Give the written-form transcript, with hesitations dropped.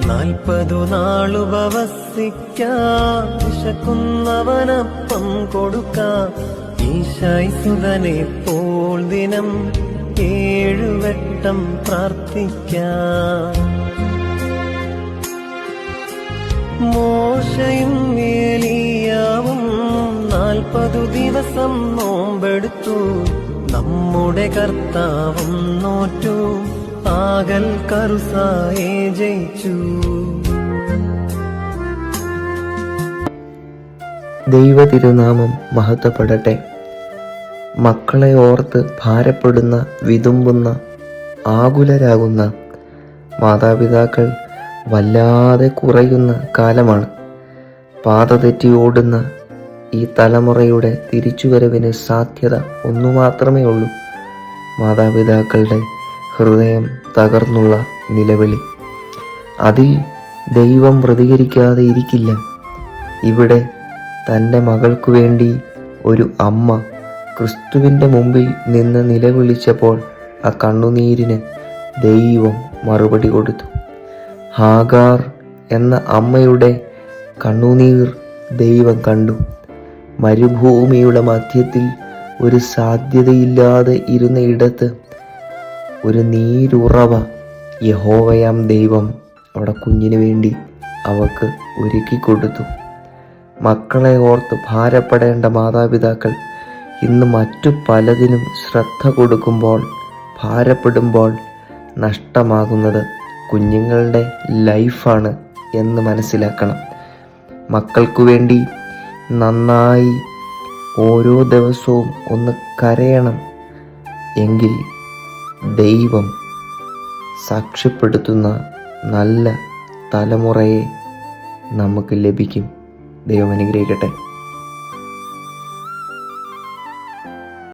40 നാളുപവസിക്കാം, വിശക്കുന്നവനപ്പം കൊടുക്കാം. ഈശായ്സുതനെ പോൽ ദിനം 7 വട്ടം പ്രാർത്ഥിക്കാം. മോശയും ഏലിയാവും 40 ദിവസം നോമ്പെടുത്തു. നമ്മുടെ കർത്താവും നോറ്റു, ആകൽ കറുസായെ ജയിച്ചു. ദൈവ തിരുനാമം മഹത്വപ്പെടട്ടെ. മക്കളെ ഓർത്ത് ഭാരപ്പെടുന്ന, വിതുമ്പുന്ന, ആകുലരാകുന്ന മാതാപിതാക്കൾ വല്ലാതെ കുറയുന്ന കാലമാണ്. പാത തെറ്റി ഓടുന്ന ഈ തലമുറയുടെ തിരിച്ചുവരവിന് സാധ്യത ഒന്നു മാത്രമേ ഉള്ളൂ: മാതാപിതാക്കളുടെ ഹൃദയം തകർന്നുള്ള നിലവിളി. അതിൽ ദൈവം പ്രതികരിക്കാതെ ഇരിക്കില്ല. ഇവിടെ തൻ്റെ മകൾക്കു വേണ്ടി ഒരു അമ്മ ക്രിസ്തുവിൻ്റെ മുമ്പിൽ നിന്ന് നിലവിളിച്ചപ്പോൾ ആ കണ്ണുനീരിന് ദൈവം മറുപടി കൊടുത്തു. ഹാഗാർ എന്ന അമ്മയുടെ കണ്ണുനീർ ദൈവം കണ്ടു. മരുഭൂമിയുടെ മധ്യത്തിൽ ഒരു സാധ്യതയില്ലാതെ ഇരുന്ന ഇടത്ത് ഒരു നീരുറവ യഹോവയാം ദൈവം അവിടെ കുഞ്ഞിന് വേണ്ടി അവൾക്ക് ഒരുക്കിക്കൊടുത്തു. മക്കളെ ഓർത്ത് ഭാരപ്പെടേണ്ട മാതാപിതാക്കൾ ഇന്ന് മറ്റു പലതിനും ശ്രദ്ധ കൊടുക്കുമ്പോൾ, ഭാരപ്പെടുമ്പോൾ നഷ്ടമാകുന്നത് കുഞ്ഞുങ്ങളുടെ ലൈഫാണ് എന്ന് മനസ്സിലാക്കണം. മക്കൾക്കു വേണ്ടി നന്നായി ഓരോ ദിവസവും ഒന്ന് കരയണം. എങ്കിൽ ദൈവം സാക്ഷ്യപ്പെടുത്തുന്ന നല്ല തലമുറയെ നമുക്ക് ലഭിക്കും. ദൈവം അനുഗ്രഹിക്കട്ടെ.